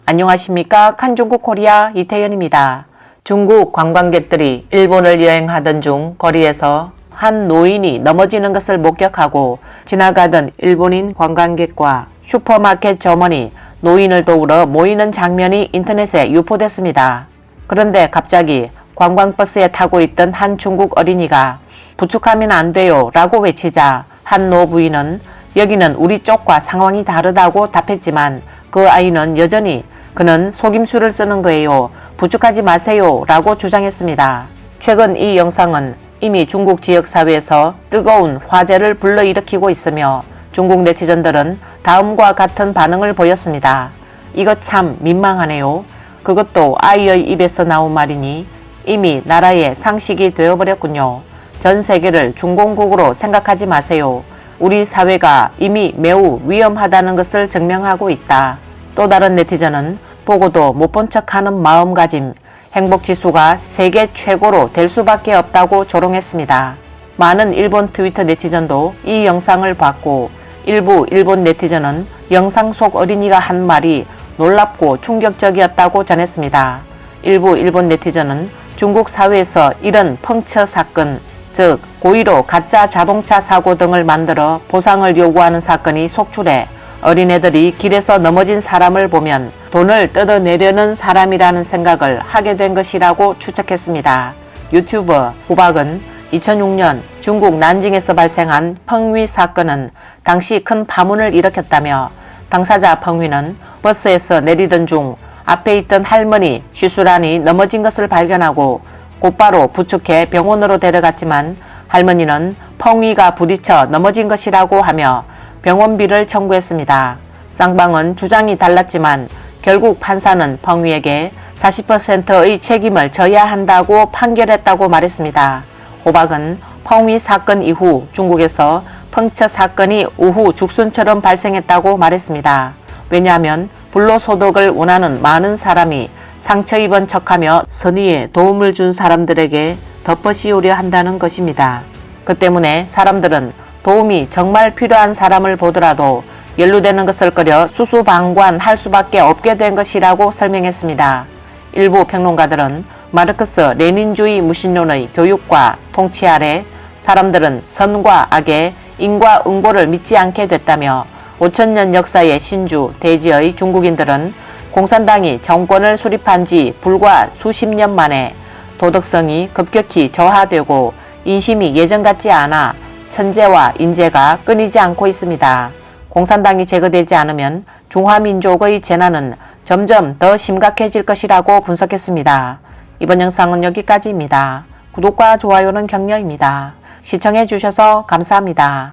안녕하십니까. 칸중국 코리아 이태현입니다. 중국 관광객들이 일본을 여행하던 중 거리에서 한 노인이 넘어지는 것을 목격하고 지나가던 일본인 관광객과 슈퍼마켓 점원이 노인을 도우러 모이는 장면이 인터넷에 유포됐습니다. 그런데 갑자기 관광버스에 타고 있던 한 중국 어린이가 부축하면 안 돼요 라고 외치자 한 노부인은 여기는 우리 쪽과 상황이 다르다고 답했지만 그 아이는 여전히 그는 속임수를 쓰는 거예요. 부축하지 마세요 라고 주장했습니다. 최근 이 영상은 이미 중국 지역사회에서 뜨거운 화제를 불러일으키고 있으며 중국 네티즌들은 다음과 같은 반응을 보였습니다. 이거 참 민망하네요. 그것도 아이의 입에서 나온 말이니 이미 나라의 상식이 되어버렸군요. 전 세계를 중공국으로 생각하지 마세요. 우리 사회가 이미 매우 위험하다는 것을 증명하고 있다. 또 다른 네티즌은 보고도 못 본 척하는 마음가짐, 행복지수가 세계 최고로 될 수밖에 없다고 조롱했습니다. 많은 일본 트위터 네티즌도 이 영상을 봤고 일부 일본 네티즌은 영상 속 어린이가 한 말이 놀랍고 충격적이었다고 전했습니다. 일부 일본 네티즌은 중국 사회에서 이런 펑처 사건, 즉 고의로 가짜 자동차 사고 등을 만들어 보상을 요구하는 사건이 속출해 어린애들이 길에서 넘어진 사람을 보면 돈을 뜯어내려는 사람이라는 생각을 하게 된 것이라고 추측했습니다. 유튜버 호박은 2006년 중국 난징에서 발생한 펑위 사건은 당시 큰 파문을 일으켰다며 당사자 펑위는 버스에서 내리던 중 앞에 있던 할머니 시수란이 넘어진 것을 발견하고 곧바로 부축해 병원으로 데려갔지만 할머니는 펑위가 부딪혀 넘어진 것이라고 하며 병원비를 청구했습니다. 쌍방은 주장이 달랐지만 결국 판사는 펑위에게 40%의 책임을 져야 한다고 판결했다고 말했습니다. 호박은 펑위 사건 이후 중국에서 펑처 사건이 우후 죽순처럼 발생했다고 말했습니다. 왜냐하면 불로소득을 원하는 많은 사람이 상처 입은 척하며 선의에 도움을 준 사람들에게 덮어씌우려 한다는 것입니다. 그 때문에 사람들은 도움이 정말 필요한 사람을 보더라도 연루되는 것을 꺼려 수수방관할 수밖에 없게 된 것이라고 설명했습니다. 일부 평론가들은 마르크스 레닌주의 무신론의 교육과 통치 아래 사람들은 선과 악의 인과 응보를 믿지 않게 됐다며 5천년 역사의 신주 대지의 중국인들은 공산당이 정권을 수립한 지 불과 수십 년 만에 도덕성이 급격히 저하되고 인심이 예전 같지 않아 천재와 인재가 끊이지 않고 있습니다. 공산당이 제거되지 않으면 중화민족의 재난은 점점 더 심각해질 것이라고 분석했습니다. 이번 영상은 여기까지입니다. 구독과 좋아요는 격려입니다. 시청해 주셔서 감사합니다.